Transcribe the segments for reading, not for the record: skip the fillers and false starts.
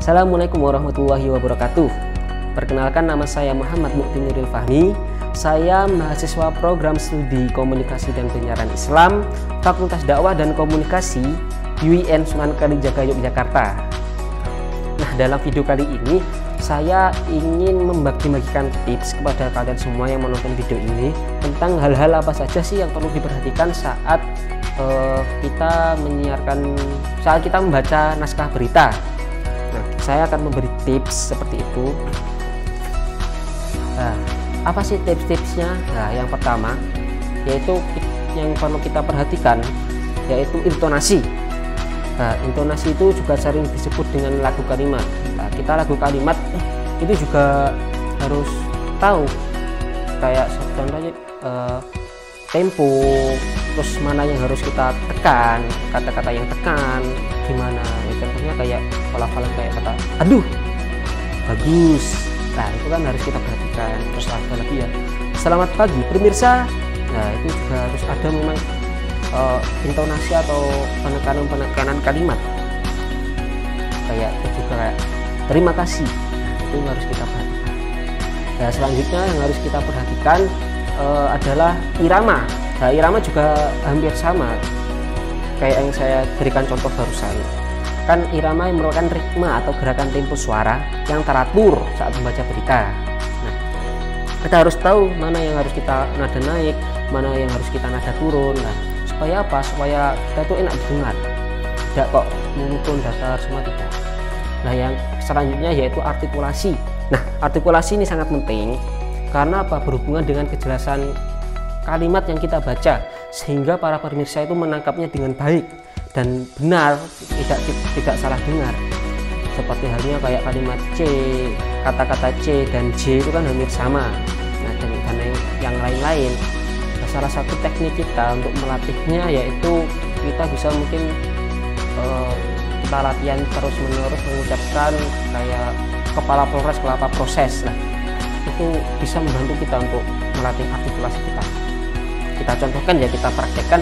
Assalamualaikum warahmatullahi wabarakatuh. Perkenalkan, nama saya Muhammad Muktinuril Fahmi. Saya mahasiswa program studi komunikasi dan penyiaran Islam Fakultas Dakwah dan Komunikasi UIN Sunan Kalijaga Yogyakarta. Nah, dalam video kali ini saya ingin membagi-bagikan tips kepada kalian semua yang menonton video ini tentang hal-hal apa saja sih yang perlu diperhatikan saat kita membaca naskah berita. Nah, saya akan memberi tips seperti itu. Nah, apa sih tips-tipsnya? Nah, yang pertama yaitu yang perlu kita perhatikan yaitu intonasi. Nah, intonasi itu juga sering disebut dengan lagu kalimat. Nah, kita lagu kalimat itu juga harus tahu, kayak contohnya tempo, terus mana yang harus kita tekan, kata-kata yang tekan gimana ya, contohnya kayak pelafalan kayak kata aduh, bagus. Nah, itu kan harus kita perhatikan. Terus ada lagi ya, selamat pagi pemirsa. Nah, itu juga harus ada memang intonasi atau penekanan kalimat, kayak itu juga kayak terima kasih. Nah, itu harus kita perhatikan. Nah, selanjutnya yang harus kita perhatikan adalah irama. Nah, irama juga hampir sama kayak yang saya berikan contoh barusan. Kan irama yang merupakan ritme atau gerakan tempo suara yang teratur saat membaca berita. Nah, kita harus tahu mana yang harus kita nada naik, mana yang harus kita nada turun. Nah, supaya apa? Supaya kita tuh enak didengar, tidak kok monoton datar semua, tidak. Nah, yang selanjutnya yaitu artikulasi. Nah, artikulasi ini sangat penting karena apa? Berhubungan dengan kejelasan kalimat yang kita baca, sehingga para pemirsa itu menangkapnya dengan baik dan benar, tidak salah dengar. Seperti halnya kayak kalimat C, kata-kata C dan J itu kan hampir sama. Nah, dan yang lain-lain. Nah, salah satu teknik kita untuk melatihnya yaitu kita bisa mungkin kita latihan terus-menerus mengucapkan kayak kepala polres kelapa proses. Nah, itu bisa membantu kita untuk melatih artikulasi kita. Kita contohkan ya, kita praktekkan,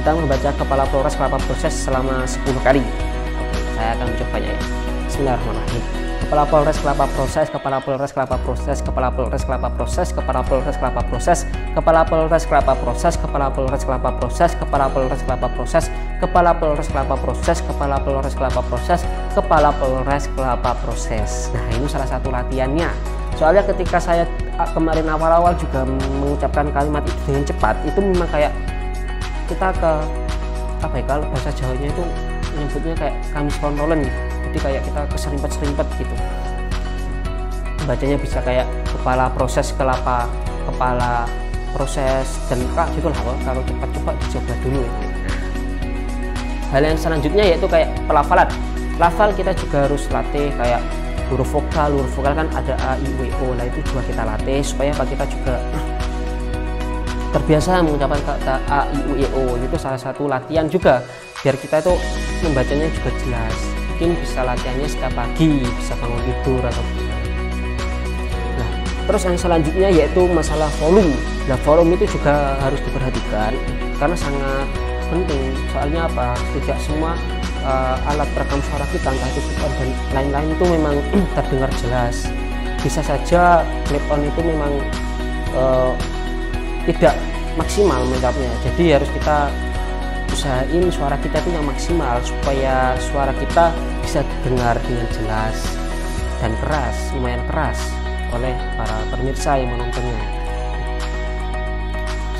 kita membaca kepala polres kelapa proses selama 10 kali. Oke, saya akan mencobanya ya. Bismillahirrahmanirrahim. Kepala polres kelapa proses, kepala polres kelapa proses, kepala polres kelapa proses, kepala polres kelapa proses, kepala polres kelapa proses, kepala polres kelapa proses, kepala polres kelapa proses, kepala polres kelapa proses, kepala polres kelapa proses, kepala polres kelapa proses. Nah, ini salah satu latihannya. Soalnya ketika saya kemarin awal-awal juga mengucapkan kalimat itu dengan cepat, itu memang kayak kita ke apa ya, kalau bahasa Jawanya itu menyebutnya kayak kamis kontolen gitu. Jadi kayak kita keserimpet-serimpet gitu. Bacanya bisa kayak kepala proses kelapa, kepala proses dan kak gitu lah. Kalau cepat-cepat dicoba dulu ya. Hal yang selanjutnya yaitu kayak pelafalan. Lafal kita juga harus latih kayak huruf vokal kan ada A, I, U, E, O. Nah, itu juga kita latih supaya kita juga terbiasa mengucapkan kata A, I, U, E, O. Itu salah satu latihan juga biar kita itu membacanya juga jelas. Mungkin bisa latihannya setiap pagi, bisa bangun tidur atau gimana. Nah, terus yang selanjutnya yaitu masalah volume. Nah, volume itu juga harus diperhatikan karena sangat penting. Soalnya apa? Tidak semua alat perekam suara kita, entah itu clip on dan lain-lain, itu memang terdengar jelas. Bisa saja clip on itu memang tidak maksimal mengucapnya. Jadi harus kita usahain suara kita itu yang maksimal supaya suara kita bisa dengar dengan jelas dan keras, lumayan keras oleh para pemirsa yang menontonnya.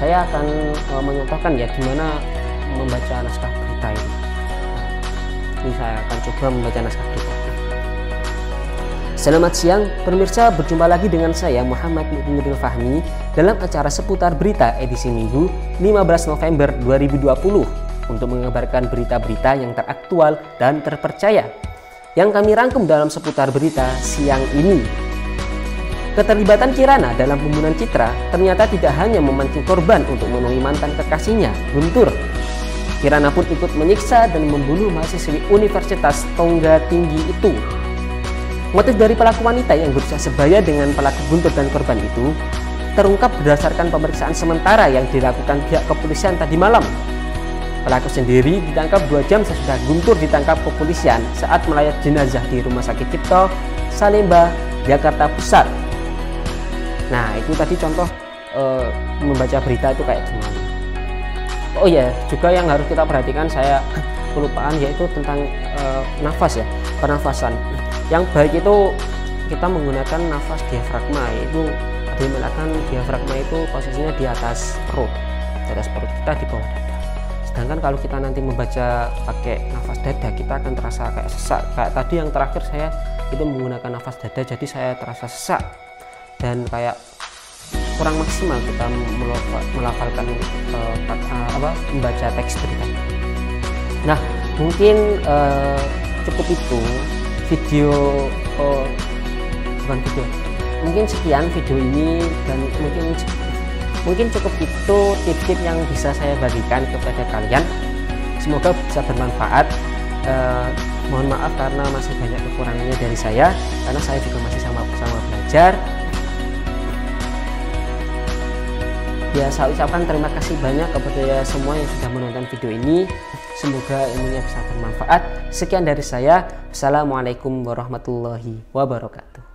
Saya akan mencontohkan ya gimana membaca naskah berita ini. Ini saya akan coba membaca naskah berita. Selamat siang pemirsa, berjumpa lagi dengan saya Muhammad Muktinuril Fahmi dalam acara seputar berita edisi Minggu 15 November 2020 untuk mengabarkan berita-berita yang teraktual dan terpercaya yang kami rangkum dalam seputar berita siang ini. Keterlibatan Kirana dalam pembunuhan Citra ternyata tidak hanya memancing korban untuk menemui mantan kekasihnya, Guntur. Kirana pun ikut menyiksa dan membunuh mahasiswi Universitas Tongga Tinggi itu. Motif dari pelaku wanita yang berusaha sebaya dengan pelaku Guntur dan korban itu terungkap berdasarkan pemeriksaan sementara yang dilakukan pihak kepolisian tadi malam. Pelaku sendiri ditangkap 2 jam sesudah Guntur ditangkap kepolisian saat melayat jenazah di Rumah Sakit Cipto, Salemba, Jakarta Pusat. Nah, itu tadi contoh membaca berita itu kayak gimana. Oh ya, juga yang harus kita perhatikan, saya kelupaan, yaitu tentang nafas ya, pernafasan. Yang baik itu kita menggunakan nafas diafragma, yaitu menggunakan diafragma itu posisinya di atas perut kita, di bawah dada. Sedangkan kalau kita nanti membaca pakai nafas dada, kita akan terasa kayak sesak. Kayak tadi yang terakhir saya itu menggunakan nafas dada, jadi saya terasa sesak dan kayak kurang maksimal kita melafalkan membaca teks berita. Nah, mungkin cukup itu video, mungkin sekian video ini, dan mungkin cukup itu tips-tips yang bisa saya bagikan kepada kalian. Semoga bisa bermanfaat. Mohon maaf karena masih banyak kekurangannya dari saya, karena saya juga masih sama-sama belajar. Ya, saya ucapkan terima kasih banyak kepada semua yang sudah menonton video ini. Semoga ilmunya bisa bermanfaat. Sekian dari saya. Assalamualaikum warahmatullahi wabarakatuh.